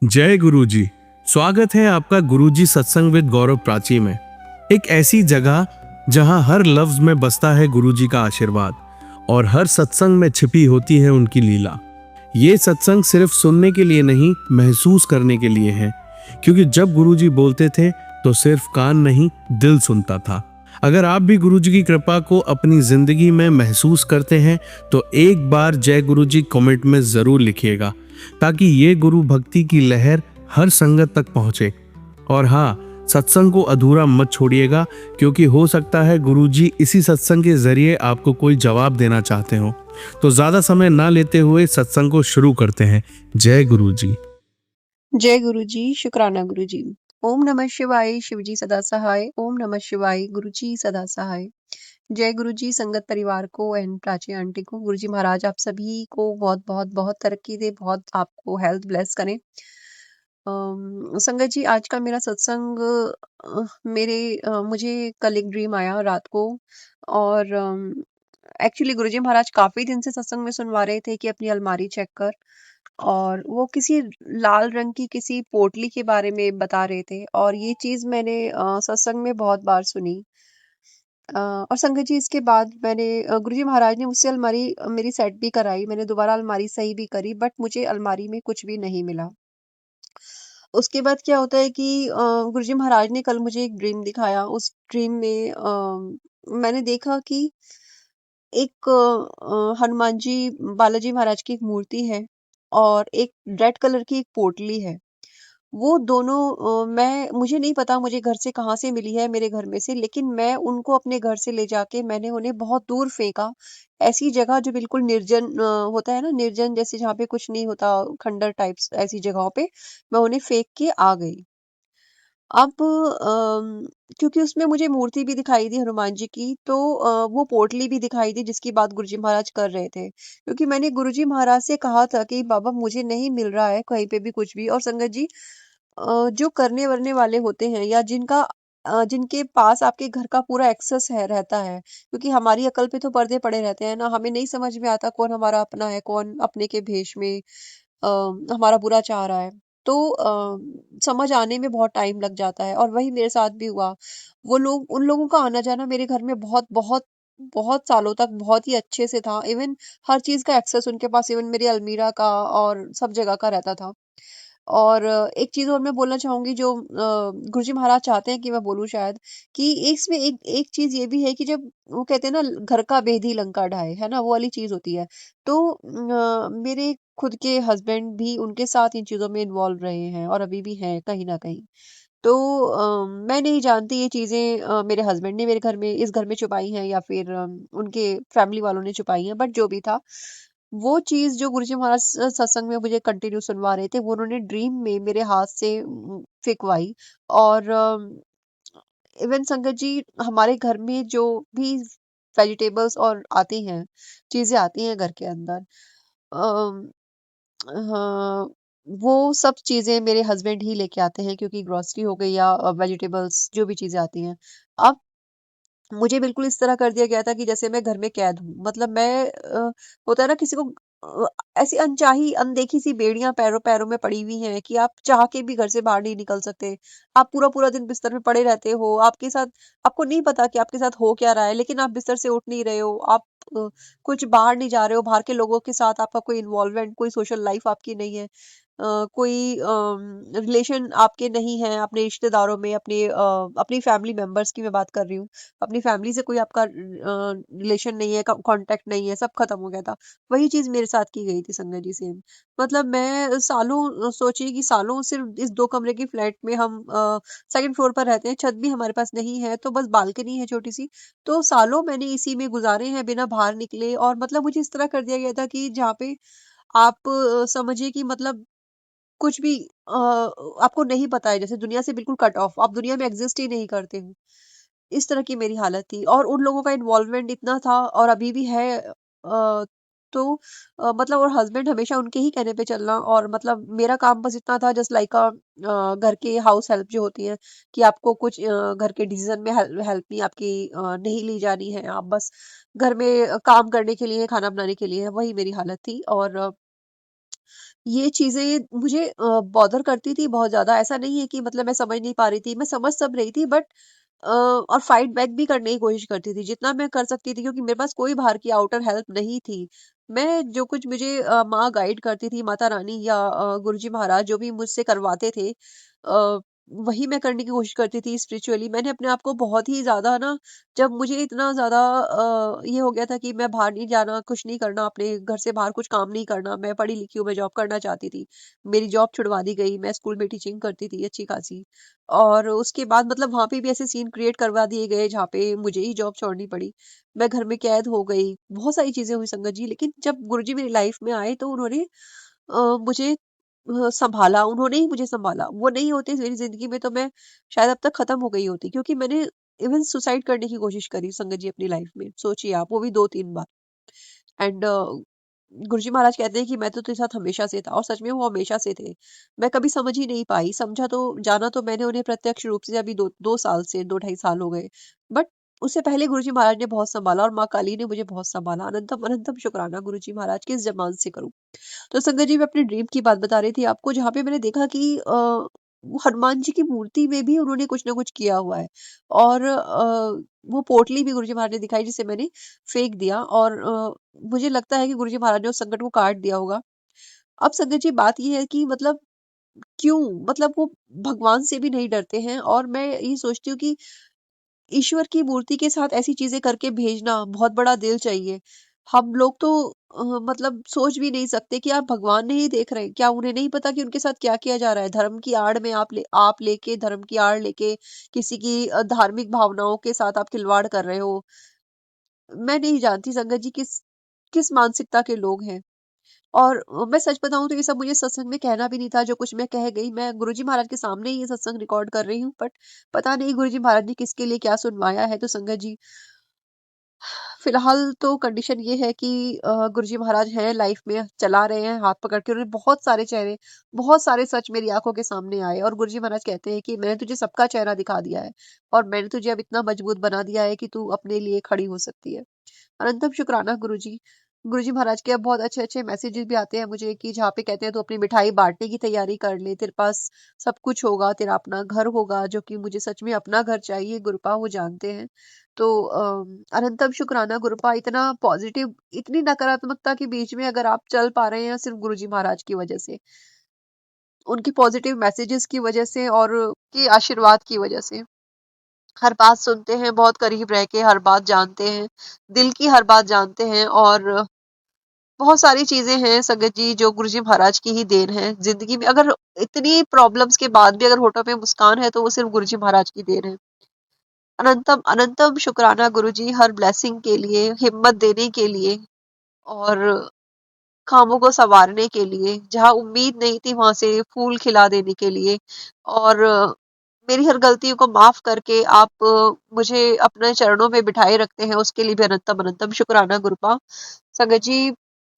जय गुरुजी। स्वागत है आपका गुरुजी सत्संग विद गौरव प्राची में। एक ऐसी जगह जहां हर लफ्ज में बसता है गुरुजी का आशीर्वाद और हर सत्संग में छिपी होती है उनकी लीला। ये सत्संग सिर्फ सुनने के लिए नहीं, महसूस करने के लिए है, क्योंकि जब गुरुजी बोलते थे तो सिर्फ कान नहीं, दिल सुनता था। अगर आप भी गुरुजी की कृपा को अपनी जिंदगी में महसूस करते हैं तो एक बार जय गुरुजी कमेंट में जरूर लिखिएगा, ताकि ये गुरु भक्ति की लहर हर संगत तक पहुंचे। और हाँ, सत्संग को अधूरा मत छोड़िएगा, क्योंकि हो सकता है गुरुजी इसी सत्संग के जरिए आपको कोई जवाब देना चाहते हो। तो ज्यादा समय ना लेते हुए सत्संग को शुरू करते हैं। जय गुरुजी। जय गुरुजी, शुक्राना गुरुजी। ओम नमः शिवाय, शिवजी सदा सहाय। ओम नमः शिवाय, गुरुजी सदा सहाय। जय गुरुजी संगत परिवार को एंड प्राची आंटी को। गुरुजी महाराज आप सभी को बहुत बहुत बहुत तरक्की दे, बहुत आपको हेल्थ ब्लेस करें। संगत जी, आज का मेरा सत्संग मुझे कल एक ड्रीम आया रात को। और एक्चुअली गुरुजी महाराज काफी दिन से सत्संग में सुनवा रहे थे कि अपनी अलमारी चेक कर, और वो किसी लाल रंग की किसी पोटली के बारे में बता रहे थे, और ये चीज मैंने सत्संग में बहुत बार सुनी। और संगत जी, इसके बाद मैंने गुरुजी महाराज ने मुझसे अलमारी मेरी सेट भी कराई। मैंने दोबारा अलमारी सही भी करी, बट मुझे अलमारी में कुछ भी नहीं मिला। उसके बाद क्या होता है कि गुरुजी महाराज ने कल मुझे एक ड्रीम दिखाया। उस ड्रीम में मैंने देखा कि एक हनुमान जी, बालाजी महाराज की एक मूर्ति है, और एक रेड कलर की एक पोटली है। वो दोनों मुझे नहीं पता मुझे घर से कहाँ से मिली है, मेरे घर में से, लेकिन मैं उनको अपने घर से ले जाके मैंने उन्हें बहुत दूर फेंका। ऐसी जगह जो बिल्कुल निर्जन होता है ना, निर्जन जैसे जहाँ पे कुछ नहीं होता, खंडर टाइप्स ऐसी जगहों पे मैं उन्हें फेंक के आ गई। अब क्योंकि उसमें मुझे मूर्ति भी दिखाई दी हनुमान जी की, तो वो पोटली भी दिखाई दी जिसकी बात गुरुजी महाराज कर रहे थे। क्योंकि मैंने गुरुजी महाराज से कहा था कि बाबा मुझे नहीं मिल रहा है कहीं पे भी कुछ भी। और संगत जी, जो करने-वरने वाले होते हैं, या जिनके पास आपके घर का पूरा एक्सेस है रहता है, क्योंकि हमारी अकल पे तो पर्दे पड़े रहते हैं ना, हमें नहीं समझ में आता कौन हमारा अपना है, कौन अपने के भेष में हमारा बुरा चाह रहा है। तो समझ आने में बहुत टाइम लग जाता है, और वही मेरे साथ भी हुआ। उन लोगों का आना-जाना मेरे घर में बहुत बहुत बहुत सालों तक बहुत ही अच्छे से था। इवन हर चीज़ का एक्सेस उनके पास, इवन मेरी अलमीरा का और सब जगह का रहता था। और एक चीज़ और मैं बोलना चाहूँगी, जो गुरुजी महाराज चाहते हैं कि मैं बोलूँ शायद, कि इसमें एक एक चीज़ ये भी है कि जब वो कहते हैं ना, घर का भेदी लंका ढाए, है ना? वो वाली चीज़ होती है। तो मेरे खुद के हस्बैंड भी उनके साथ इन चीज़ों में इन्वॉल्व रहे हैं, और अभी भी हैं कहीं न कहीं। तो मैं नहीं जानती ये चीज़ें मेरे हस्बैंड ने मेरे घर में, इस घर में छुपाई हैं, या फिर उनके फैमिली वालों ने छुपाई हैं, बट जो भी था, वो चीज़ जो गुरुजी महाराज सत्संग में मुझे कंटिन्यू सुनवा रहे थे, वो उन्होंने ड्रीम में मेरे हाथ से फेंकवाई। और इवन संगत जी, हमारे घर में जो भी वेजिटेबल्स और आती हैं, चीज़ें आती हैं घर के अंदर, अम, हाँ, वो सब चीज़ें मेरे हस्बैंड ही लेके आते हैं, क्योंकि ग्रोसरी हो गई या वेजिटेबल्स जो भी चीज़ें आती हैं। अब मुझे बिल्कुल इस तरह कर दिया गया था कि जैसे मैं घर में कैद हूँ। मतलब होता है ना, किसी को ऐसी अनचाही अनदेखी सी बेड़ियाँ पैरों पैरों में पड़ी हुई हैं कि आप चाह के भी घर से बाहर नहीं निकल सकते। आप पूरा-पूरा दिन बिस्तर में पड़े रहते हो। आपको नहीं पता कि आपके साथ हो क्या रहा है, लेकिन आप बिस्तर से उठ नहीं रहे हो। आप कुछ बाहर नहीं जा रहे हो, बाहर के लोगों के साथ आपका कोई इन्वॉल्वमेंट, कोई सोशल लाइफ़ आपकी नहीं है। कोई रिलेशन आपके नहीं है अपने रिश्तेदारों में, अपनी फैमिली मेंबर्स की मैं बात कर रही हूँ। अपनी फैमिली से कोई आपका रिलेशन नहीं है, कांटेक्ट नहीं है, सब खत्म हो गया था। वही चीज़ मेरे साथ की गई थी संगत जी, सेम। मतलब मैं सालों सोचिए कि सालों सिर्फ इस 2 कमरे की फ्लैट में हम सेकंड फ्लोर पर रहते हैं, छत भी हमारे पास नहीं है, तो बस बालकनी है छोटी-सी। तो सालों मैंने इसी में गुज़ारे हैं बिना बाहर निकले, और मतलब मुझे इस तरह कर दिया गया था कि जहाँ पे आप समझिए कि मतलब कुछ भी आपको नहीं पता है, जैसे दुनिया से बिल्कुल कट ऑफ, आप दुनिया में एग्ज़िस्ट ही नहीं करते हो। इस तरह की मेरी हालत थी, और उन लोगों का इन्वॉल्वमेंट इतना था, और अभी भी है। तो मतलब, और हस्बैंड हमेशा उनके ही कहने पे चलना, और मतलब मेरा काम बस इतना था, जस्ट लाइक घर के हाउस हेल्प जो होती है, कि आपको कुछ घर के डिसीजन में हेल्प नहीं आपकी नहीं ली जानी है, आप बस घर में काम करने के लिए, खाना बनाने के लिए, वही मेरी हालत थी। और ये चीज़ें मुझे बॉदर करती थी बहुत ज़्यादा। ऐसा नहीं है कि मतलब मैं समझ नहीं पा रही थी, मैं समझ सब रही थी, बट और फाइट बैक भी करने की कोशिश करती थी, जितना मैं कर सकती थी, क्योंकि मेरे पास कोई बाहर की आउटर हेल्प नहीं थी। मैं जो कुछ मुझे माँ गाइड करती थी, माता रानी या गुरुजी महाराज जो भी मुझसे करवाते थे, वही मैं करने की कोशिश करती थी स्पिरिचुअली। मैंने अपने आप को बहुत ही ज़्यादा ना, जब मुझे इतना ज़्यादा ये हो गया था कि मैं बाहर नहीं जाना, कुछ नहीं करना, अपने घर से बाहर कुछ काम नहीं करना, मैं पढ़ी लिखी हूँ, मैं जॉब करना चाहती थी। मेरी जॉब छुड़वा दी गई, मैं स्कूल में टीचिंग करती थी अच्छी खासी। और उसके बाद मतलब वहाँ पे भी ऐसे सीन क्रिएट करवा दिए गए जहाँ पे मुझे ही जॉब छोड़नी पड़ी। मैं घर में कैद हो गई, बहुत सारी चीज़ें हुई संगत जी। लेकिन जब गुरुजी मेरी लाइफ में आए तो उन्होंने मुझे सँभाला, उन्होंने ही मुझे सँभाला। वो नहीं होते मेरी ज़िंदगी में तो मैं शायद अब तक ख़त्म हो गई होती, क्योंकि मैंने इवन सुसाइड करने की कोशिश करी संगत जी अपनी लाइफ में। सोचिए आप, वो भी 2-3 बार। एंड गुरुजी महाराज कहते हैं कि मैं तो तेरे साथ हमेशा से था, और सच में वो हमेशा से थे। मैं कभी समझ ही नहीं पाई, समझा तो जाना तो मैंने उन्हें प्रत्यक्ष रूप से अभी 2 साल से 2 ढाई साल हो गए। बट उससे पहले गुरुजी महाराज ने बहुत सँभाला, और माँ काली ने मुझे बहुत सँभाला। अनंतम अनंतम शुक्राना गुरुजी महाराज, किस ज़बान से करूँ। तो संगत जी, मैं अपने ड्रीम की बात बता रही थी आपको, जहाँ पे मैंने देखा कि वो हनुमान जी की मूर्ति में भी उन्होंने कुछ ना कुछ किया हुआ है। और वो पोटली भी गुरुजी महाराज ने दिखाई, जिसे मैंने फेंक दिया, और मुझे लगता है कि गुरुजी महाराज ने उस संकट को काट दिया होगा। अब संगत जी, बात ये है कि मतलब क्यों? मतलब वो भगवान से भी नहीं डरते हैं, और मैं ये सोचती हूँ कि ईश्वर की मूर्ति के साथ ऐसी चीज़ें करके भेजना, बहुत बड़ा दिल चाहिए। हम लोग तो मतलब सोच भी नहीं सकते कि आप भगवान नहीं देख रहे हैं। क्या उन्हें नहीं पता कि उनके साथ क्या किया जा रहा है? धर्म की आड़ में आप लेके, धर्म की आड़ लेके किसी की धार्मिक भावनाओं के साथ आप खिलवाड़ कर रहे हो। मैं नहीं जानती संगत जी किस किस मानसिकता के लोग हैं। और मैं सच बताऊँ तो ये सब मुझे सत्संग में कहना भी नहीं था, जो कुछ मैं कह गई। मैं गुरुजी महाराज के सामने ही ये सत्संग रिकॉर्ड कर रही हूँ, बट पता नहीं गुरुजी महाराज ने किसके लिए क्या सुनवाया है। तो संगत जी, फिलहाल तो कंडीशन ये है कि गुरुजी महाराज हैं लाइफ में, चला रहे हैं हाथ पकड़ के। उन्होंने बहुत सारे चेहरे, बहुत सारे सच मेरी आँखों के सामने आए, और गुरुजी महाराज कहते हैं कि मैंने तुझे सबका चेहरा दिखा दिया है, और मैंने तुझे अब इतना मजबूत बना दिया है कि तू अपने लिए खड़ी हो सकती है। अनंतम शुक्राना गुरुजी। गुरुजी महाराज के अब बहुत अच्छे-अच्छे मैसेजेस भी आते हैं मुझे, कि जहाँ पे कहते हैं तू अपनी मिठाई बाँटने की तैयारी कर ले, तेरे पास सब कुछ होगा, तेरा अपना घर होगा, जो कि मुझे सच में अपना घर चाहिए गुरुपा, वो जानते हैं। तो अनंतम शुक्राना गुरुपा, इतना पॉजिटिव, इतनी नकारात्मकता के बीच में अगर आप चल पा रहे हैं सिर्फ गुरुजी महाराज की वजह से, उनके पॉजिटिव मैसेजेस की वजह से, और के आशीर्वाद की वजह से। हर बात सुनते हैं, बहुत करीब रह के हर बात जानते हैं, दिल की हर बात जानते हैं, और बहुत सारी चीज़ें हैं संगत जी जो गुरुजी महाराज की ही देन है। ज़िंदगी में अगर इतनी प्रॉब्लम्स के बाद भी अगर होठों पे मुस्कान है, तो वो सिर्फ़ गुरुजी महाराज की देन है। अनंतम अनंतम शुक्राना गुरुजी, हर ब्लेसिंग के लिए, हिम्मत देने के लिए, और खामों को सँवारने के लिए, जहाँ उम्मीद नहीं थी वहाँ से फूल खिला देने के लिए, और मेरी हर गलतियों को माफ़ करके आप मुझे अपने चरणों में बिठाए रखते हैं, उसके लिए भी अनंतम अनंतम शुक्राना गुरुपा। संगत जी,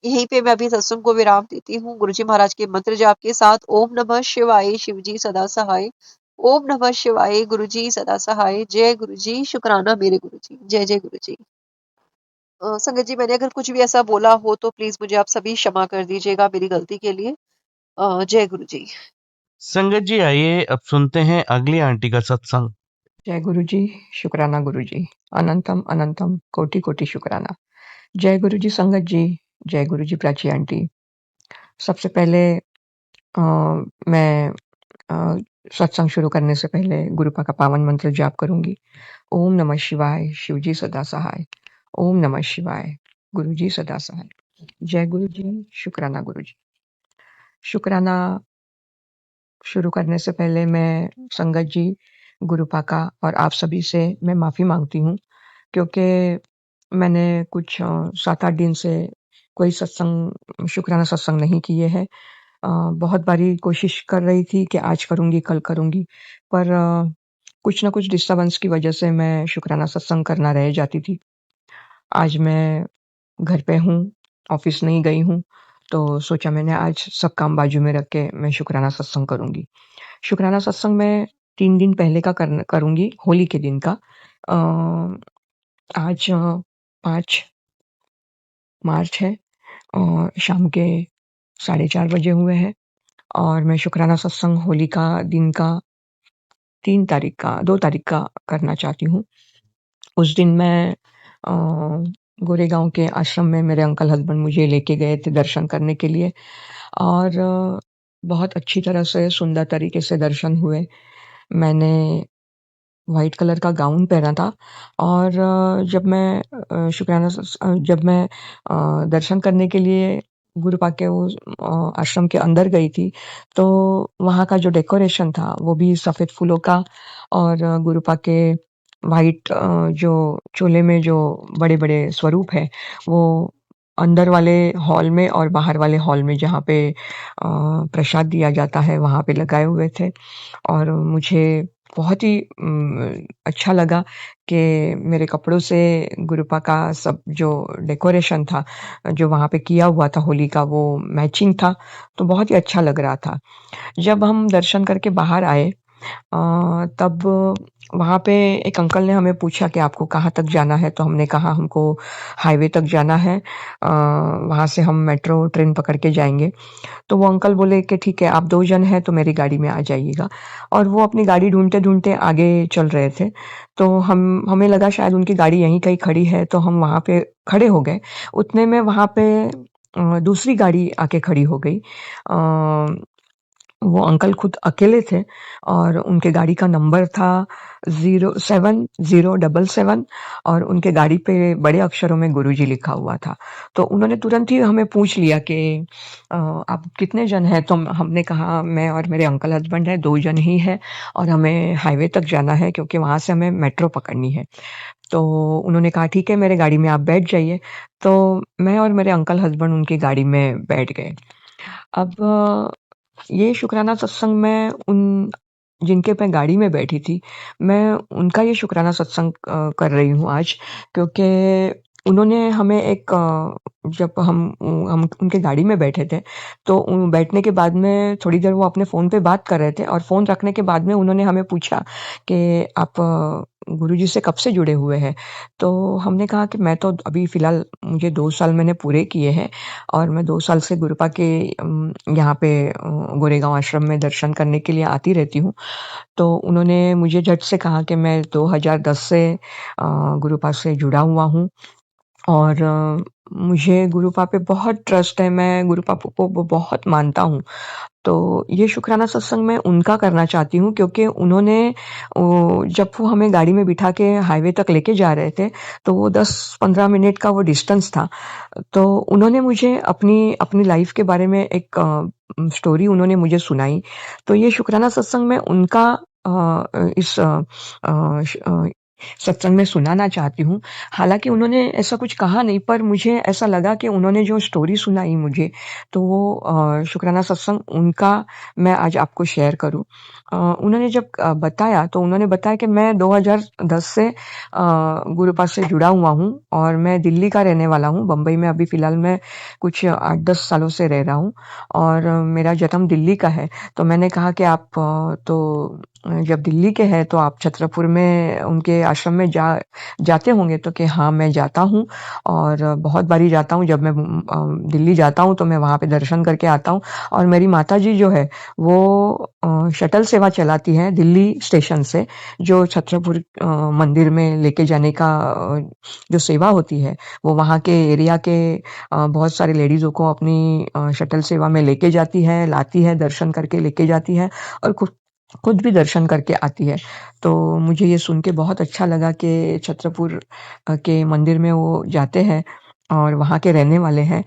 यहीं पे मैं अभी सत्संग को विराम देती हूँ गुरुजी महाराज के मंत्र जाप के साथ। ओम नमः शिवाय, शिवजी सदा सहाय। ओम नमः शिवाय, गुरुजी सदा सहाय। जय गुरुजी, शुक्राना मेरे गुरुजी। जय जय गुरुजी। संगत जी, मैंने अगर कुछ भी ऐसा बोला हो तो प्लीज मुझे आप सभी क्षमा कर दीजिएगा मेरी गलती के लिए। जय गुरुजी। संगत जी, आइए अब सुनते हैं अगली आंटी का सत्संग। जय गुरुजी, शुक्राना गुरुजी। अनंतम अनंतम कोटि कोटि शुक्राना। जय गुरुजी संगत जी, जय गुरुजी प्राची आंटी। सबसे पहले मैं सत्संग शुरू करने से पहले गुरुपा का पावन मंत्र जाप करूंगी। ओम नमः शिवाय, शिवजी सदा सहाय। ओम नमः शिवाय, गुरुजी सदा सहाय। जय गुरुजी, शुक्राना गुरुजी। शुक्राना शुरू करने से पहले मैं संगत जी, गुरुपा का और आप सभी से मैं माफ़ी माँगती हूँ, क्योंकि मैंने कुछ 7-8 दिन से कोई सत्संग, शुक्राना सत्संग नहीं किए हैं। बहुत बारी कोशिश कर रही थी कि आज करूँगी, कल करूँगी, पर कुछ न कुछ डिस्टर्बेंस की वजह से मैं शुक्राना सत्संग करना रह जाती थी। आज मैं घर पे हूँ, ऑफ़िस नहीं गई हूँ, तो सोचा मैंने आज सब काम बाजू में रख के मैं शुक्राना सत्संग करूँगी। शुक्राना सत्संग मैं 3 दिन पहले का करूँगी, होली के दिन का। आज 5 मार्च है और शाम के 4:30 बजे हुए हैं और मैं शुक्राना सत्संग होलिका दिन का 2 तारीख का करना चाहती हूँ। उस दिन मैं गोरेगाँव के आश्रम में मेरे अंकल हस्बैंड मुझे लेके गए थे दर्शन करने के लिए और बहुत अच्छी तरह से सुंदर तरीके से दर्शन हुए। मैंने व्हाइट कलर का गाउन पहना था और जब मैं दर्शन करने के लिए गुरुपा के उस आश्रम के अंदर गई थी, तो वहाँ का जो डेकोरेशन था, वो भी सफ़ेद फूलों का और गुरुपा के व्हाइट जो चोले में जो बड़े-बड़े स्वरूप हैं, वो अंदर वाले हॉल में और बाहर वाले हॉल में जहाँ पे प्रसाद दिया जाता है, वहाँ पे लगाए हुए थे। और मुझे बहुत ही अच्छा लगा कि मेरे कपड़ों से गुरुपा का सब जो डेकोरेशन था, जो वहाँ पे किया हुआ था होली का वो मैचिंग था, तो बहुत ही अच्छा लग रहा था। जब हम दर्शन करके बाहर आए तब वहाँ पे एक अंकल ने हमें पूछा कि आपको कहाँ तक जाना है? तो हमने कहा हमको हाईवे तक जाना है। वहाँ से हम मेट्रो ट्रेन पकड़ के जाएँगे। तो वो अंकल बोले कि ठीक है आप 2 जन हैं तो मेरी गाड़ी में आ जाइएगा और वो अपनी गाड़ी ढूँढते-ढूँढते आगे चल रहे थे। तो हमें लगा शायद उनकी गाड़ी यहीं कहीं खड़ी है तो हम वहाँ पे खड़े हो गए। उतने में वहाँ पे दूसरी गाड़ी आके खड़ी हो गई। वो अंकल खुद अकेले थे और उनके गाड़ी का नंबर था 07077 और उनके गाड़ी पे बड़े अक्षरों में गुरुजी लिखा हुआ था। तो उन्होंने तुरंत ही हमें पूछ लिया कि आप कितने जन हैं? तो हमने कहा मैं और मेरे अंकल हस्बैंड हैं, 2 जन ही हैं और हमें हाईवे तक जाना है क्योंकि वहाँ से हमें मेट्रो पकड़नी है। तो उन्होंने कहा ठीक है मेरे गाड़ी में आप बैठ जाइए। तो मैं और मेरे अंकल हस्बैंड उनकी गाड़ी में बैठ गए। अब ये शुक्राना सत्संग में जिनके मैं गाड़ी में बैठी थी, मैं उनका ये शुक्राना सत्संग कर रही हूँ आज क्योंकि उन्होंने हमें जब हम उनके गाड़ी में बैठे थे, तो बैठने के बाद में थोड़ी देर वो अपने फ़ोन पे बात कर रहे थे और फ़ोन रखने के बाद में उन्होंने हमें पूछा कि आप गुरुजी से कब से जुड़े हुए हैं? तो हमने कहा कि मैं तो अभी फ़िलहाल मुझे 2 साल मैंने पूरे किए हैं और मैं 2 साल से गुरुपा के यहाँ पे गोरेगाँव आश्रम में दर्शन करने के लिए आती रहती हूँ। तो उन्होंने मुझे झट से कहा कि मैं 2010 से गुरुपा से जुड़ा हुआ हूँ और मुझे गुरुपा पे बहुत ट्रस्ट है, मैं गुरुपा को बहुत मानता हूँ। तो ये शुक्राना सत्संग मैं उनका करना चाहती हूँ क्योंकि उन्होंने जब वो हमें गाड़ी में बिठा के हाईवे तक लेके जा रहे थे, तो वो 10-15 मिनट का वो डिस्टेंस था। तो उन्होंने मुझे अपनी अपनी लाइफ़ के बारे में एक स्टोरी उन्होंने मुझे सुनाई। तो ये शुक्राना सत्संग मैं उनका इस सत्संग में सुनाना चाहती हूँ। हालाँकि उन्होंने ऐसा कुछ कहा नहीं पर मुझे ऐसा लगा कि उन्होंने जो स्टोरी सुनाई मुझे, तो वो शुक्राना सत्संग उनका मैं आज आपको शेयर करूँ। उन्होंने जब बताया तो उन्होंने बताया कि मैं 2010 से गुरुपा से जुड़ा हुआ हूँ और मैं दिल्ली का रहने वाला हूँ। बम्बई में अभी फ़िलहाल मैं कुछ 8-10 सालों से रह रहा हूँ और मेरा जन्म दिल्ली का है। तो मैंने कहा कि आप जब दिल्ली के हैं तो आप छतरपुर में उनके आश्रम में जाते होंगे? तो कि हाँ, मैं जाता हूँ और बहुत बारी जाता हूँ। जब मैं दिल्ली जाता हूँ तो मैं वहाँ पे दर्शन करके आता हूँ और मेरी माताजी जो है वो शटल सेवा चलाती हैं दिल्ली स्टेशन से, जो छतरपुर मंदिर में लेके जाने का जो सेवा होती है, वो वहाँ के एरिया के बहुत सारी लेडीज़ों को अपनी शटल सेवा में लेके जाती है, लाती है, दर्शन करके लेके जाती है और खुद भी दर्शन करके आती है। तो मुझे ये सुन के बहुत अच्छा लगा कि छतरपुर के मंदिर में वो जाते हैं और वहाँ के रहने वाले हैं।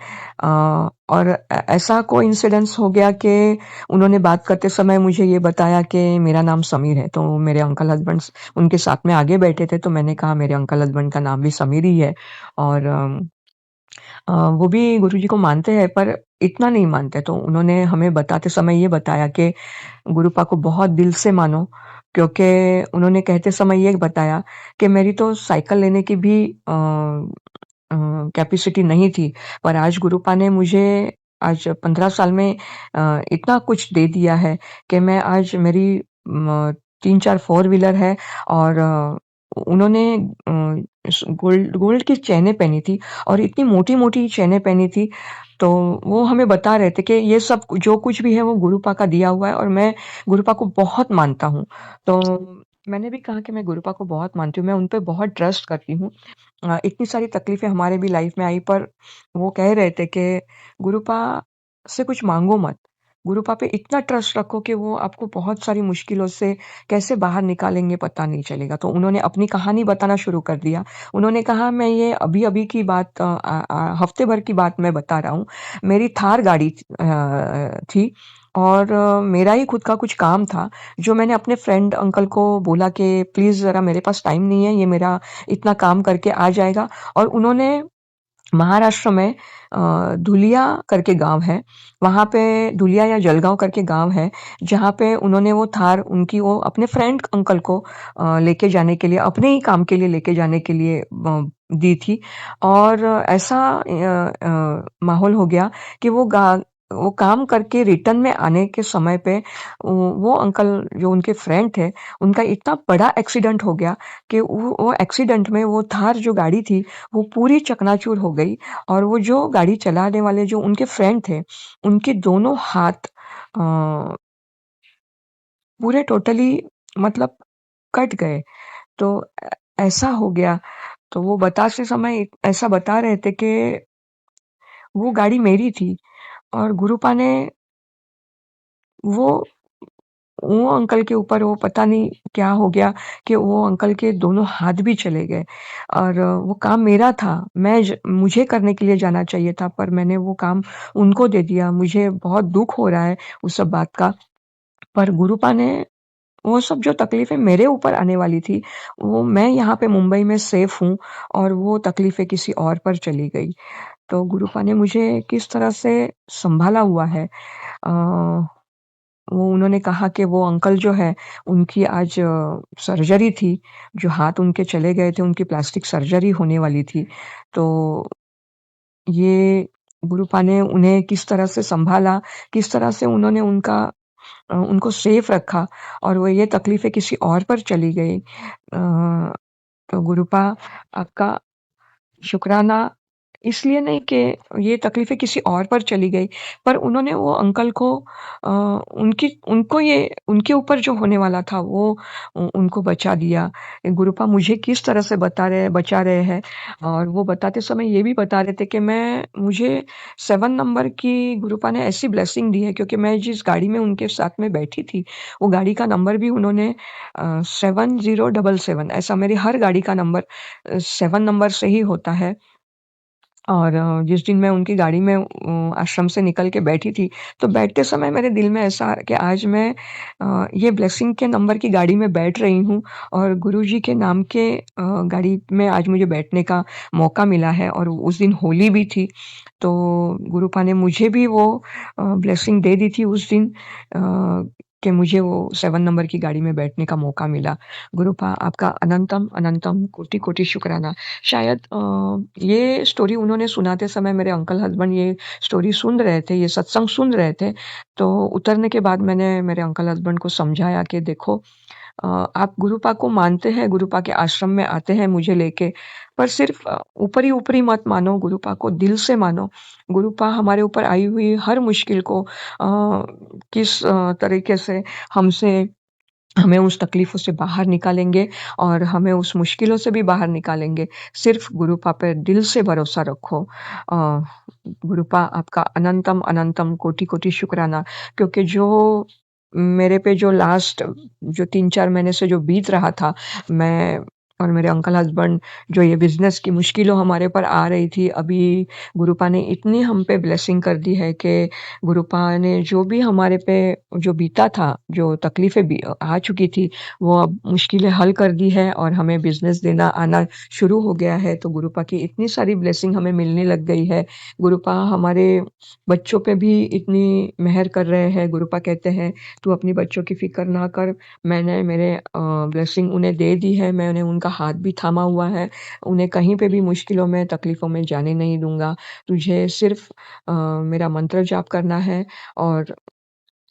और ऐसा कोइंसिडेंस हो गया कि उन्होंने बात करते समय मुझे ये बताया कि मेरा नाम समीर है। तो मेरे अंकल हस्बैंड उनके साथ में आगे बैठे थे, तो मैंने कहा मेरे अंकल हस्बैंड का नाम भी समीर ही है और वो भी गुरुजी को मानते हैं पर इतना नहीं मानते। तो उन्होंने हमें बताते समय ये बताया कि गुरुपा को बहुत दिल से मानो क्योंकि उन्होंने कहते समय ये बताया कि मेरी तो साइकिल लेने की भी कैपेसिटी नहीं थी, पर आज गुरुपा ने मुझे आज 15 साल में इतना कुछ दे दिया है कि मैं आज मेरी 3-4 फ़ोर व्हीलर है और उन्होंने गोल्ड गोल्ड की चेनें पहनी थी और इतनी मोटी-मोटी चेनें पहनी थी तो वो हमें बता रहे थे कि ये सब जो कुछ भी है वो गुरुपा का दिया हुआ है और मैं गुरुपा को बहुत मानता हूँ। तो मैंने भी कहा कि मैं गुरुपा को बहुत मानती हूँ, मैं उन पे बहुत ट्रस्ट करती हूँ। इतनी सारी तकलीफ़ें हमारे भी लाइफ़ में आई पर वो कह रहे थे कि गुरुपा से कुछ माँगो मत। गुरुपा पे इतना ट्रस्ट रखो कि वो आपको बहुत सारी मुश्किलों से कैसे बाहर निकालेंगे पता नहीं चलेगा। तो उन्होंने अपनी कहानी बताना शुरू कर दिया। उन्होंने कहा मैं ये अभी-अभी की बात हफ़्ते भर की बात मैं बता रहा हूँ। मेरी थार गाड़ी थी और मेरा ही खुद का कुछ काम था, जो मैंने अपने फ्रेंड अंकल को बोला कि प्लीज़ ज़रा मेरे पास टाइम नहीं है, ये मेरा इतना काम करके आ जाएगा और उन्होंने महाराष्ट्र में धुलिया करके गाँव है, वहाँ पे धुलिया या जलगाँव करके गाँव है, जहाँ पे उन्होंने वो थार उनकी वो अपने फ्रेंड अंकल को लेके जाने के लिए, अपने ही काम के लिए लेके जाने के लिए दी थी और ऐसा माहौल हो गया कि वो काम करके रिटर्न में आने के समय पे वो अंकल जो उनके फ्रेंड थे, उनका इतना बड़ा एक्सीडेंट हो गया कि वो एक्सीडेंट में वो थार जो गाड़ी थी, वो पूरी चकनाचूर हो गई और वो जो गाड़ी चलाने वाले जो उनके फ्रेंड थे, उनके दोनों हाथ अ, पूरे टोटली मतलब कट गए। तो ऐसा हो गया, तो वो बताते समय ऐसा बता रहे थे कि वो गाड़ी मेरी थी और गुरुपा ने वो वो अंकल के ऊपर वो पता नहीं क्या हो गया कि वो अंकल के दोनों हाथ भी चले गए और वो काम मेरा था। मुझे करने के लिए जाना चाहिए था पर मैंने वो काम उनको दे दिया। मुझे बहुत दुःख हो रहा है उस सब बात का। पर गुरुपा ने वो सब जो तकलीफ़ें मेरे ऊपर आने वाली थी, वो मैं यहाँ पे मुंबई में सेफ हूँ और वो तकलीफ़ें किसी और पर चली गई। तो गुरुपा ने मुझे किस तरह से सँभाला हुआ है वो उन्होंने कहा कि वो अंकल जो है, उनकी आज सर्जरी थी, जो हाथ उनके चले गए थे, उनकी प्लास्टिक सर्जरी होने वाली थी। तो ये गुरुपा ने उन्हें किस तरह से सँभाला, किस तरह से उन्होंने उनको सेफ रखा और वो ये तकलीफ़ें किसी और पर चली गई। तो गुरुपा आपका शुक्राना इसलिए नहीं कि ये तकलीफ़ें किसी और पर चली गई, पर उन्होंने वो अंकल को उनके ऊपर जो होने वाला था वो उनको बचा दिया। गुरुपा मुझे किस तरह से बचा रहे हैं और वो बताते समय ये भी बता रहे थे कि मुझे 7 नंबर की गुरुपा ने ऐसी ब्लेसिंग दी है क्योंकि मैं जिस गाड़ी में उनके साथ में बैठी थी, वो गाड़ी का नंबर भी उन्होंने 7077 ऐसा मेरी हर गाड़ी का नंबर 7 नंबर से ही होता है। और जिस दिन मैं उनकी गाड़ी में आश्रम से निकल के बैठी थी, तो बैठते समय मेरे दिल में ऐसा आ कि आज मैं ये ब्लेसिंग के नंबर की गाड़ी में बैठ रही हूँ और गुरुजी के नाम के गाड़ी में आज मुझे बैठने का मौका मिला है और उस दिन होली भी थी। तो गुरुपा ने मुझे भी वो ब्लेसिंग दे दी थी उस दिन कि मुझे वो 7 नंबर की गाड़ी में बैठने का मौका मिला। गुरुपा आपका अनंतम, अनंतम कोटि-कोटि शुक्राना। शायद ये स्टोरी उन्होंने सुनाते समय मेरे अंकल हस्बैंड ये स्टोरी सुन रहे थे, ये सत्संग सुन रहे थे, तो उतरने के बाद मैंने मेरे अंकल हस्बैंड को समझाया कि देखो आप गुरुपा को मानते हैं, गुरुपा के आश्रम में आते हैं मुझे लेके, पर सिर्फ़ ऊपरी-ऊपरी मत मानो, गुरुपा को दिल से मानो। गुरुपा हमारे ऊपर आई हुई हर मुश्किल को किस तरीके से हमसे हमें उस तकलीफ़ों से बाहर निकालेंगे और हमें उस मुश्किलों से भी बाहर निकालेंगे। सिर्फ़ गुरुपा पे दिल से भरोसा रखो। गुरुपा आपका अनंतम, अनंतम कोटि-कोटि शुक्राना क्योंकि जो मेरे पे जो लास्ट जो 3-4 महीने से जो बीत रहा था, मैं और मेरे अंकल हस्बैंड जो ये बिज़नेस की मुश्किलों हमारे ऊपर आ रही थी, अभी गुरुपा ने इतनी हम पे ब्लेसिंग कर दी है कि गुरुपा ने जो भी हमारे पे जो बीता था, जो तकलीफ़ें भी आ चुकी थी, वो अब मुश्किलें हल कर दी है और हमें बिज़नेस देना आना शुरू हो गया है। तो गुरुपा की इतनी सारी ब्लेसिंग हमें मिलने लग गई है। गुरुपा हमारे बच्चों पे भी इतनी मेहर कर रहे हैं। गुरुपा कहते हैं, "तू अपनी बच्चों की फ़िक्र ना कर, मैंने मेरे ब्लेसिंग उन्हें दे दी है, मैंने उनका हाथ भी थामा हुआ है, उन्हें कहीं पे भी मुश्किलों में, तकलीफ़ों में जाने नहीं दूँगा। तुझे सिर्फ़ मेरा मंत्र जाप करना है और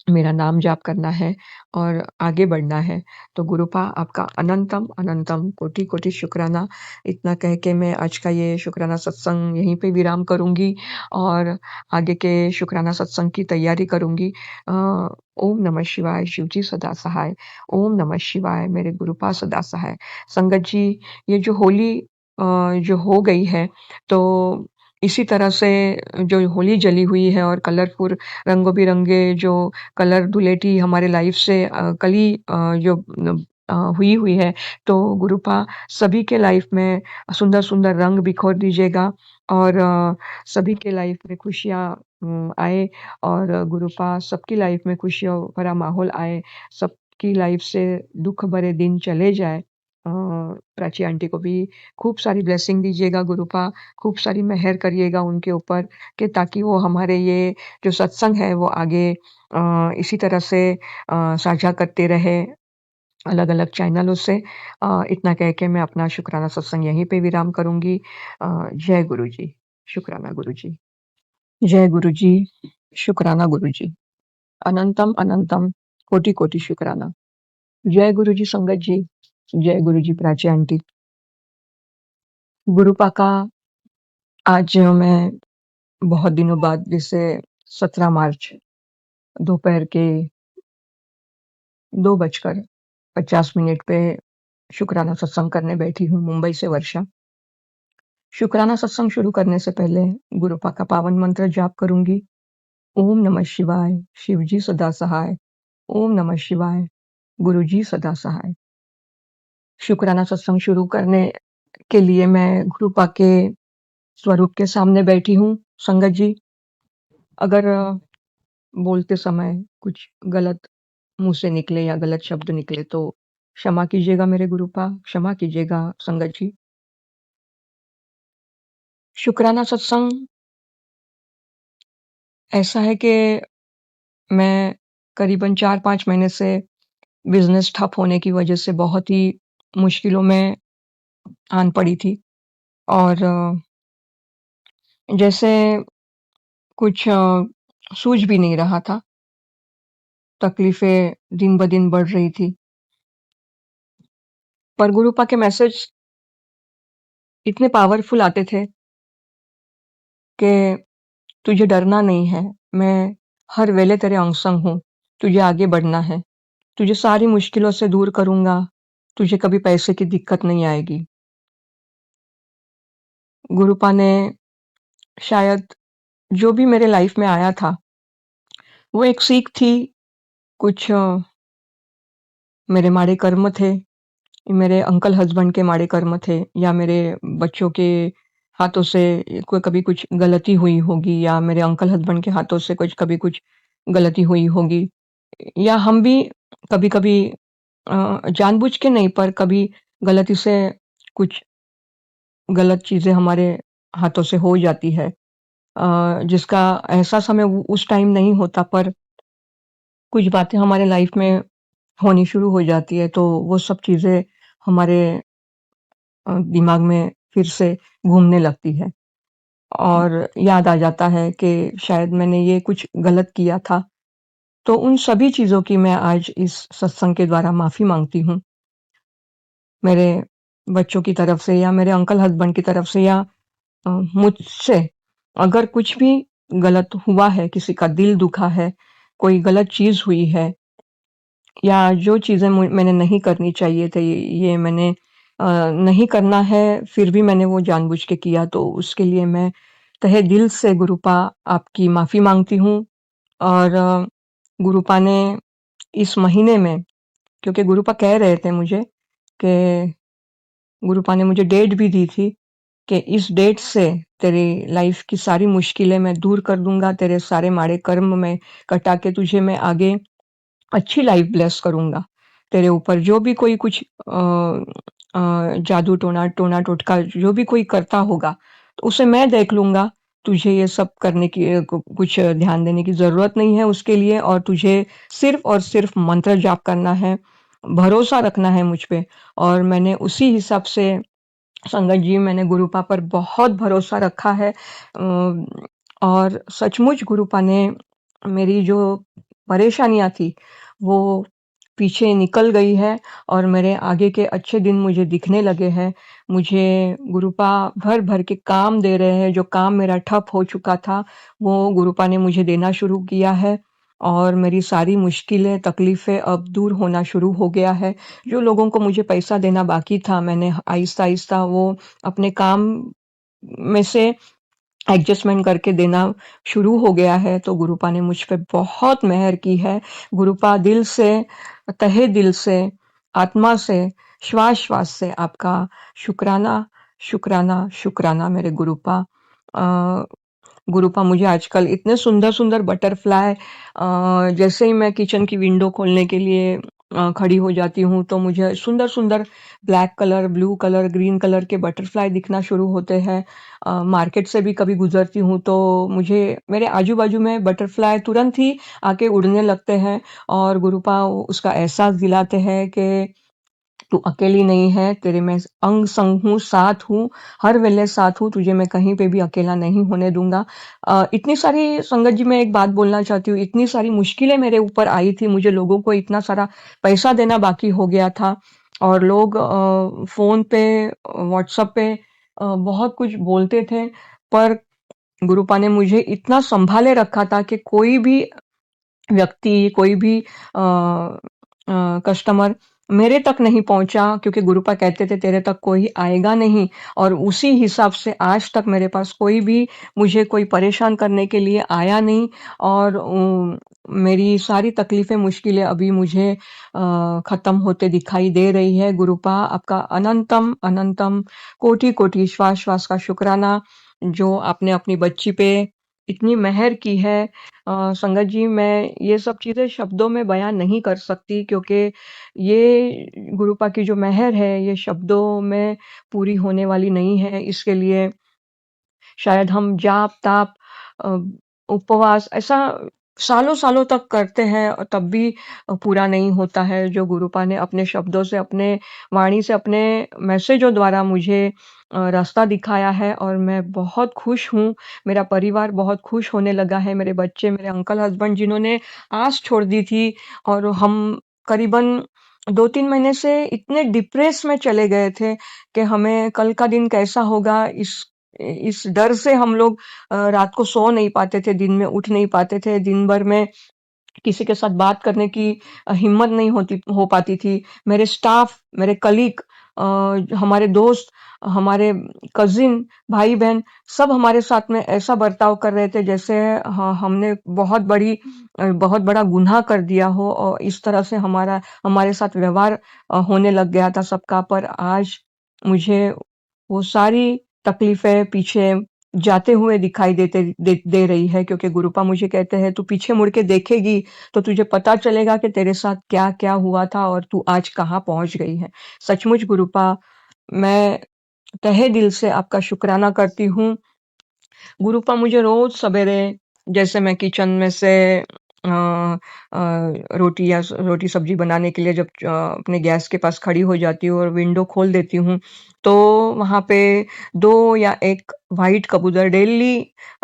मेरा नाम जाप करना है और आगे बढ़ना है। तो गुरुपा आपका अनंतम, अनंतम कोटि-कोटि शुक्राना। इतना कह के मैं आज का ये शुक्राना सत्संग यहीं पे विराम करूँगी और आगे के शुक्राना सत्संग की तैयारी करूँगी। ओम नमः शिवाय, शिव जी सदा सहाय। ओम नमः शिवाय, मेरे गुरुपा सदा सहाय। संगत जी, ये जो होली जो हो गई है, तो इसी तरह से जो होली जली हुई है और कलरफुल रंग-बिरंगे जो कलर धुलेटी हमारे लाइफ से कली जो हुई हुई है, तो गुरुपा सभी के लाइफ में सुंदर-सुंदर रंग बिखोर दीजिएगा और सभी के लाइफ में खुशियाँ आए और गुरुपा सबकी लाइफ में खुशियों भरा माहौल आए, सबकी लाइफ से दुःख भरे दिन चले जाए। प्राची आंटी को भी खूब सारी ब्लेसिंग दीजिएगा गुरुपा, खूब सारी मेहर करिएगा उनके ऊपर कि ताकि वो हमारे ये जो सत्संग है वो आगे इसी तरह से साझा करते रहे अलग-अलग चैनलों से। इतना कह के मैं अपना शुक्राना सत्संग यहीं पे विराम करूँगी। जय गुरु जी। शुक्राना गुरु जी। जय गुरु जी। शुक्राना गुरु जी। अनंतम, अनंतम कोटि-कोटि शुक्राना। जय गुरु जी संगत जी। जय गुरु जी प्राची आंटी। गुरुपा का आज मैं बहुत दिनों बाद जैसे 17 मार्च दोपहर के 2:50 पे शुक्राना सत्संग करने बैठी हूँ मुंबई से वर्षा। शुक्राना सत्संग शुरू करने से पहले गुरुपा का पावन मंत्र जाप करूँगी। ओम नमः शिवाय, शिव जी सदा सहाय। ओम नमः शिवाय, गुरु जी सदा सहाय। शुक्राना सत्संग शुरू करने के लिए मैं गुरुपा के स्वरूप के सामने बैठी हूँ। संगत जी, अगर बोलते समय कुछ गलत मुँह से निकले या गलत शब्द निकले तो क्षमा कीजिएगा मेरे गुरुपा, क्षमा कीजिएगा संगत जी। शुक्राना सत्संग ऐसा है कि मैं करीबन 4-5 महीने से बिज़नेस ठप होने की वजह से बहुत ही मुश्किलों में आन पड़ी थी और जैसे कुछ सूझ भी नहीं रहा था। तकलीफ़ें दिन-ब-दिन बढ़ रही थी। पर गुरुपा के मैसेज इतने पावरफुल आते थे कि तुझे डरना नहीं है, मैं हर वेले तेरे अंग-संग हूँ, तुझे आगे बढ़ना है, तुझे सारी मुश्किलों से दूर करूँगा, तुझे कभी पैसे की दिक्कत नहीं आएगी। गुरुपा ने शायद जो भी मेरे लाइफ में आया था, वो एक सीख थी, कुछ मेरे माड़े कर्म थे, मेरे अंकल हस्बैंड के माड़े कर्म थे या मेरे बच्चों के हाथों से कोई कभी कुछ गलती हुई होगी या मेरे अंकल हस्बैंड के हाथों से कुछ कभी कुछ गलती हुई होगी या हम भी कभी-कभी जानबूझ के नहीं पर कभी गलती से कुछ गलत चीज़ें हमारे हाथों से हो जाती है। जिसका एहसास हमें उस टाइम नहीं होता पर कुछ बातें हमारे लाइफ में होनी शुरू हो जाती है, तो वो सब चीज़ें हमारे दिमाग में फिर से घूमने लगती है और याद आ जाता है कि शायद मैंने ये कुछ गलत किया था। तो उन सभी चीज़ों की मैं आज इस सत्संग के द्वारा माफ़ी माँगती हूँ। मेरे बच्चों की तरफ से या मेरे अंकल हस्बैंड की तरफ से या मुझसे अगर कुछ भी गलत हुआ है, किसी का दिल दुखा है, कोई गलत चीज़ हुई है या जो चीज़ें मैंने नहीं करनी चाहिए थे, ये मैंने नहीं करना है, फिर भी मैंने वो जानबूझ के किया, तो उसके लिए मैं तहे दिल से गुरुपा आपकी माफ़ी माँगती हूँ और गुरुपा ने इस महीने में क्योंकि गुरुपा कह रहे थे मुझे कि गुरुपा ने मुझे डेट भी दी थी कि इस डेट से तेरी लाइफ़ की सारी मुश्किलें मैं दूर कर दूँगा, तेरे सारे माड़े कर्म मैं कटा के तुझे मैं आगे अच्छी लाइफ ब्लेस करूँगा। तेरे ऊपर जो भी कोई कुछ जादू टोना टोटका जो भी कोई करता होगा, तो उसे मैं देख लूँगा। तुझे ये सब करने की कुछ ध्यान देने की ज़रूरत नहीं है उसके लिए और तुझे सिर्फ़ और सिर्फ़ मंत्र जाप करना है, भरोसा रखना है मुझ पे और मैंने उसी हिसाब से संगत जी मैंने गुरुपा पर बहुत भरोसा रखा है और सचमुच गुरुपा ने मेरी जो परेशानियाँ थी, वो पीछे निकल गई है और मेरे आगे के अच्छे दिन मुझे दिखने लगे हैं। मुझे गुरुपा भर-भर के काम दे रहे हैं, जो काम मेरा ठप हो चुका था, वो गुरुपा ने मुझे देना शुरू किया है और मेरी सारी मुश्किलें, तकलीफ़ें अब दूर होना शुरू हो गया है। जो लोगों को मुझे पैसा देना बाकी था, मैंने आहिस्ता-आहिस्ता वो अपने काम में से एडजस्टमेंट करके देना शुरू हो गया है, तो गुरुपा ने मुझ पे बहुत मेहर की है। गुरुपा दिल से, तहे दिल से, आत्मा से, श्वास-श्वास से आपका शुक्राना, शुक्राना, शुक्राना मेरे गुरुपा। अ, गुरुपा मुझे आजकल इतने सुंदर-सुंदर बटरफ्लाई जैसे ही मैं किचन की विंडो खोलने के लिए खड़ी हो जाती हूँ, तो मुझे सुंदर-सुंदर black colour, blue colour, green colour के बटरफ्लाई दिखना शुरू होते हैं। मार्केट से भी कभी गुज़रती हूँ, तो मुझे मेरे आजू-बाजू में बटरफ्लाई तुरंत ही आके उड़ने लगते हैं और गुरुपा उसका एहसास दिलाते हैं कि तू अकेली नहीं है, तेरे मैं अंग-संग हूँ, साथ हूँ, हर वेले साथ हूँ, तुझे मैं कहीं पे भी अकेला नहीं होने दूँगा। इतनी सारी संगत जी मैं एक बात बोलना चाहती हूँ, इतनी सारी मुश्किलें मेरे ऊपर आई थी, मुझे लोगों को इतना सारा पैसा देना बाकी हो गया था और लोग फ़ोन पे, व्हाट्सएप पे बहुत कुछ बोलते थे, पर गुरुपा ने मुझे इतना सँभाले रखा था कि कोई भी व्यक्ति, कोई भी कस्टमर मेरे तक नहीं पहुँचा क्योंकि गुरुपा कहते थे तेरे तक कोई आएगा नहीं और उसी हिसाब से आज तक मेरे पास कोई भी मुझे कोई परेशान करने के लिए आया नहीं और मेरी सारी तकलीफ़ें, मुश्किलें अभी मुझे ख़त्म होते दिखाई दे रही है। गुरुपा आपका अनंतम, अनंतम, कोटि-कोटि श्वास-श्वास का शुक्राना, जो आपने अपनी बच्ची पे इतनी मेहर की है। संगत जी मैं ये सब चीज़ें शब्दों में बयान नहीं कर सकती क्योंकि ये गुरुपा की जो मेहर है ये शब्दों में पूरी होने वाली नहीं है। इसके लिए शायद हम जाप-ताप अ, उपवास ऐसा सालों-सालों तक करते हैं और तब भी पूरा नहीं होता है। जो गुरुपा ने अपने शब्दों से, अपने वाणी से, अपने मैसेजों द्वारा मुझे रास्ता दिखाया है और मैं बहुत खुश हूँ। मेरा परिवार बहुत खुश होने लगा है। मेरे बच्चे, मेरे अंकल हस्बैंड जिन्होंने आस छोड़ दी थी और हम करीबन 2-3 महीने से इतने डिप्रेस में चले गए थे कि हमें कल का दिन कैसा होगा इस डर से हम लोग रात को सो नहीं पाते थे, दिन में उठ नहीं पाते थे, दिन भर में किसी के साथ बात करने की हिम्मत नहीं हो पाती थी। मेरे स्टाफ, मेरे कलीग हमारे दोस्त, हमारे कज़िन, भाई-बहन सब हमारे साथ में ऐसा बर्ताव कर रहे थे जैसे हमने बहुत बड़ा गुनाह कर दिया हो और इस तरह से हमारे साथ व्यवहार होने लग गया था सबका। पर आज मुझे वो सारी तकलीफ़ें पीछे जाते हुए दिखाई दे रही है क्योंकि गुरुपा मुझे कहते हैं, "तू पीछे मुड़ के देखेगी, तो तुझे पता चलेगा कि तेरे साथ क्या-क्या हुआ था और तू आज कहाँ पहुँच गई है।" सचमुच गुरुपा, मैं तहे दिल से आपका शुक्राना करती हूँ। गुरुपा मुझे रोज़ सवेरे जैसे मैं किचन में से अ रोटी सब्ज़ी बनाने के लिए जब अपने गैस के पास खड़ी हो जाती हूँ और विंडो खोल देती हूँ, तो वहाँ पे 2 या 1 व्हाइट कबूतर डेली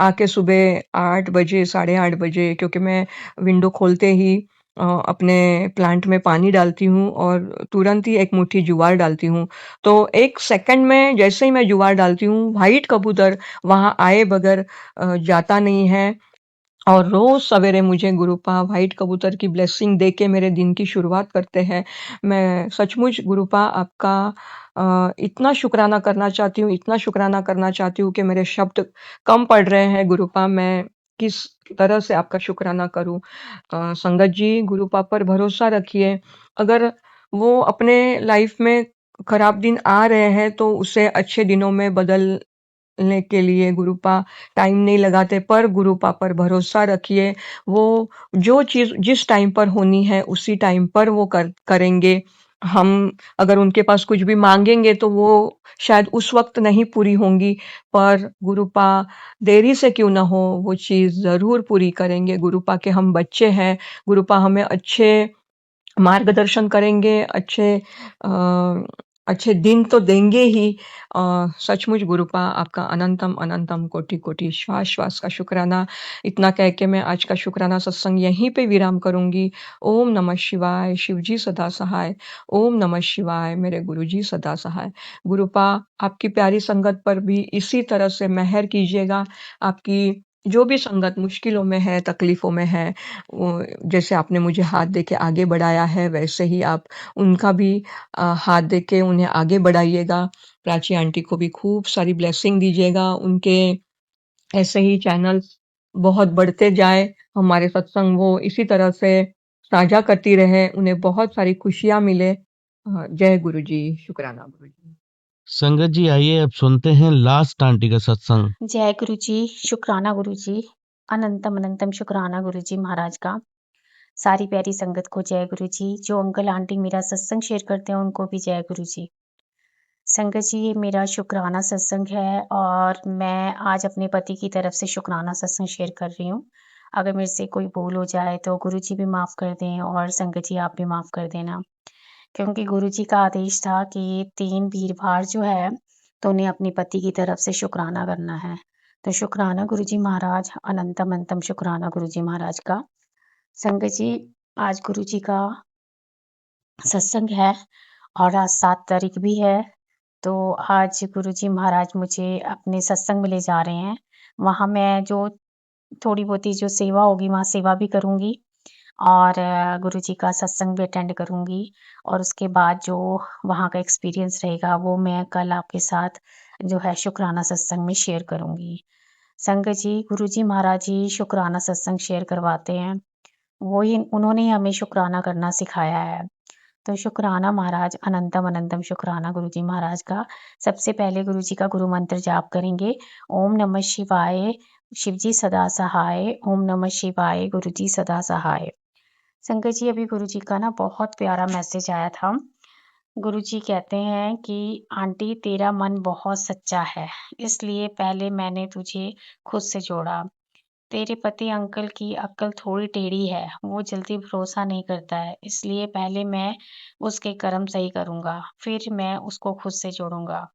आके सुबह 8 बजे, साढ़े 8 बजे क्योंकि मैं विंडो खोलते ही अपने प्लांट में पानी डालती हूँ और तुरंत ही 1 मुट्ठी ज्वार डालती हूँ। तो 1 सेकंड में जैसे ही मैं ज्वार डालती हूँ, व्हाइट कबूतर वहाँ आए बगैर जाता नहीं है और रोज़ सवेरे मुझे गुरुपा व्हाइट कबूतर की ब्लेसिंग देके मेरे दिन की शुरुआत करते हैं। मैं सचमुच गुरुपा आपका इतना शुक्राना करना चाहती हूँ, इतना शुक्राना करना चाहती हूँ कि मेरे शब्द कम पड़ रहे हैं गुरुपा, मैं किस तरह से आपका शुक्राना करूँ। संगत जी, गुरुपा पर भरोसा रखिए, अगर वो अपने लाइफ़ में खराब दिन आ रहे हैं, तो उसे अच्छे दिनों में बदलने के लिए गुरुपा टाइम नहीं लगाते, पर गुरुपा पर भरोसा रखिए। वो जो चीज़ जिस टाइम पर होनी है, उसी टाइम पर वो करेंगे। हम अगर उनके पास कुछ भी माँगेंगे, तो वो शायद उस वक़्त नहीं पूरी होंगी, पर गुरुपा देरी से क्यों ना हो, वो चीज़ ज़रूर पूरी करेंगे। गुरुपा के हम बच्चे हैं, गुरुपा हमें अच्छे मार्गदर्शन करेंगे, अच्छे अच्छे दिन तो देंगे ही। सचमुच गुरुपा आपका अनंतम अनंतम कोटि कोटि श्वास श्वास का शुक्राना। इतना कह के मैं आज का शुक्राना सत्संग यहीं पे विराम करूंगी। ओम नमः शिवाय, शिवजी सदा सहाय। ओम नमः शिवाय, मेरे गुरुजी सदा सहाय। गुरुपा आपकी प्यारी संगत पर भी इसी तरह से मेहर कीजिएगा। आपकी जो भी संगत मुश्किलों में है, तकलीफों में है, जैसे आपने मुझे हाथ दे के आगे बढ़ाया है, वैसे ही आप उनका भी हाथ दे के उन्हें आगे बढ़ाइएगा। प्राची आंटी को भी खूब सारी ब्लेसिंग दीजिएगा। उनके ऐसे ही चैनल बहुत बढ़ते जाए, हमारे सत्संग वो इसी तरह से साझा करती रहे, उन्हें बहुत सारी खुशियां मिले। जय गुरु जी। शुक्राना गुरु जी। संगत जी आइए अब सुनते हैं लास्ट आंटी का सत्संग। जय गुरु जी, शुक्राना गुरु जी, अनंतम अनंतम शुक्राना गुरु जी महाराज का। सारी प्यारी संगत को जय गुरु जी। जो अंकल आंटी मेरा सत्संग शेयर करते हैं उनको भी जय गुरु जी। संगत जी ये मेरा शुक्राना सत्संग है और मैं आज अपने पति की तरफ से शुक्राना सत्संग शेयर कर रही हूँ। अगर मेरे से कोई भूल हो जाए तो गुरु जी भी माफ़ कर दें और संगत जी आप भी माफ़ कर देना। क्योंकि गुरु जी का आदेश था कि 3 वीरवार जो है तो उन्हें अपने पति की तरफ से शुक्राना करना है। तो शुक्राना गुरु जी महाराज, अनंतम अनंतम शुक्राना गुरु जी महाराज का। संगत जी आज गुरु जी का सत्संग है और आज 7 तारीख भी है। तो आज गुरु जी महाराज मुझे अपने सत्संग में ले जा रहे हैं। वहाँ मैं जो थोड़ी बहुती जो सेवा होगी वहाँ सेवा भी करूँगी और गुरु जी का सत्संग भी अटेंड करूँगी और उसके बाद जो वहाँ का एक्सपीरियंस रहेगा वो मैं कल आपके साथ जो है शुक्राना सत्संग में शेयर करूँगी। संगत जी, गुरु जी महाराज जी शुक्राना सत्संग शेयर करवाते हैं। उन्होंने ही हमें शुक्राना करना सिखाया है। तो शुक्राना महाराज, अनंतम अनंतम शुक्राना गुरु जी महाराज का। सबसे पहले गुरु जी का गुरु मंत्र जाप करेंगे। ओम नमः शिवाय, शिवजी सदा सहाय। ओम नमः शिवाय, गुरु जी सदा सहाय। संगत जी अभी गुरु जी का ना बहुत प्यारा मैसेज आया था। गुरु जी कहते हैं कि आंटी तेरा मन बहुत सच्चा है, इसलिए पहले मैंने तुझे खुद से जोड़ा। तेरे पति अंकल की अक्ल थोड़ी टेढ़ी है, वो जल्दी भरोसा नहीं करता है, इसलिए पहले मैं उसके कर्म सही करूँगा, फिर मैं उसको खुद से जोड़ूँगा।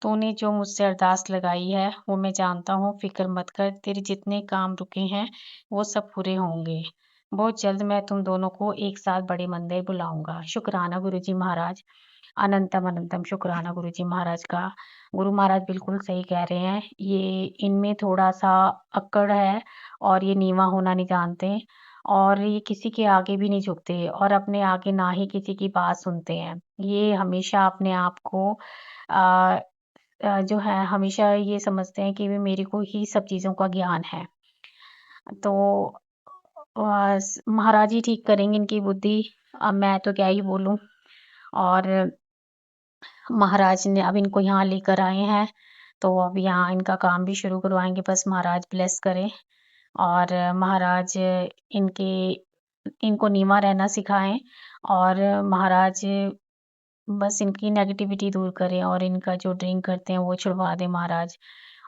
तूने जो मुझसे अरदास लगाई है वो मैं जानता हूँ, फ़िक्र मत कर, तेरे जितने काम रुके हैं वो सब पूरे होंगे। बहुत जल्द मैं तुम दोनों को एक साथ बड़े मंदिर बुलाऊँगा। शुक्राना गुरुजी महाराज, अनंतम अनंतम शुक्राना गुरुजी महाराज का। गुरु महाराज बिल्कुल सही कह रहे हैं, ये इनमें थोड़ा-सा अक्कड़ है और ये नीवा होना नहीं जानते और ये किसी के आगे भी नहीं झुकते और अपने आगे ना ही किसी की बात सुनते हैं। ये हमेशा अपने आप को अ जो है हमेशा ये समझते हैं कि वे मेरे को ही सब चीज़ों का ज्ञान है। तो महाराज ही ठीक करेंगे इनकी बुद्धि, अब मैं तो क्या ही बोलूँ। और महाराज ने अब इनको यहाँ लेकर आए हैं, तो अब यहाँ इनका काम भी शुरू करवाएँगे, बस महाराज ब्लेस करें और महाराज इनके इनको नीवा रहना सिखाएँ और महाराज बस इनकी नेगेटिविटी दूर करें और इनका जो ड्रिंक करते हैं वो छुड़वा दें महाराज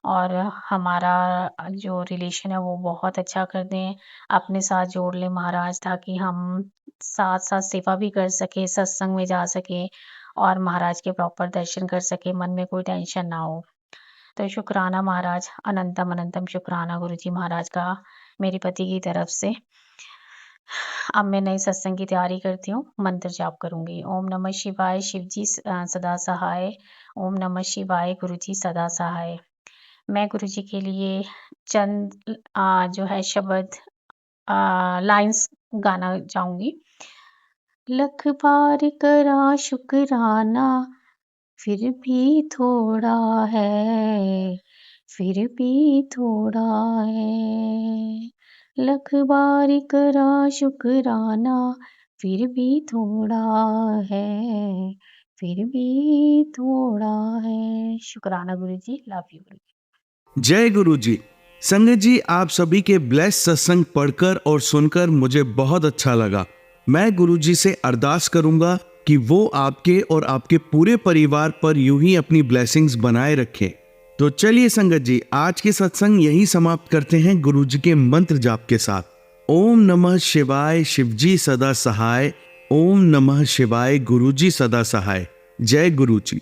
और हमारा जो रिलेशन है वो बहुत अच्छा कर दें, अपने साथ जोड़ लें महाराज ताकि हम साथ-साथ सेवा भी कर सकें, सत्संग में जा सकें और महाराज के प्रॉपर दर्शन कर सकें, मन में कोई टेंशन ना हो। तो शुक्राना महाराज, अनंतम अनंतम शुक्राना गुरुजी महाराज का मेरे पति की तरफ से। अब मैं नए सत्संग की तैयारी करती हूँ, मंत्र जाप करूँगी। ओम नमः शिवाय, शिवजी सदा सहाय। ओम नमः शिवाय, गुरुजी सदा सहाय। मैं गुरुजी के लिए चंद जो है शब्द लाइन्स गाना चाहूँगी। लख बार करा शुक्राना, फिर भी थोड़ा है, फिर भी थोड़ा है। लख बार करा शुक्राना, फिर भी थोड़ा है, फिर भी थोड़ा है। शुक्राना गुरुजी, लव यू गुरुजी। जय गुरु जी। संगत जी, आप सभी के ब्लेस सत्संग पढ़कर और सुनकर मुझे बहुत अच्छा लगा। मैं गुरु जी से अरदास करूंगा कि वो आपके और आपके पूरे परिवार पर यूं ही अपनी ब्लेसिंग्स बनाए रखें। तो चलिए संगत जी, आज के सत्संग यही समाप्त करते हैं गुरु जी के मंत्र जाप के साथ। ओम नमः शिवाय, शिवजी सदा सहाय। ओम नमः शिवाय, गुरु जी सदा सहाय। जय गुरु जी।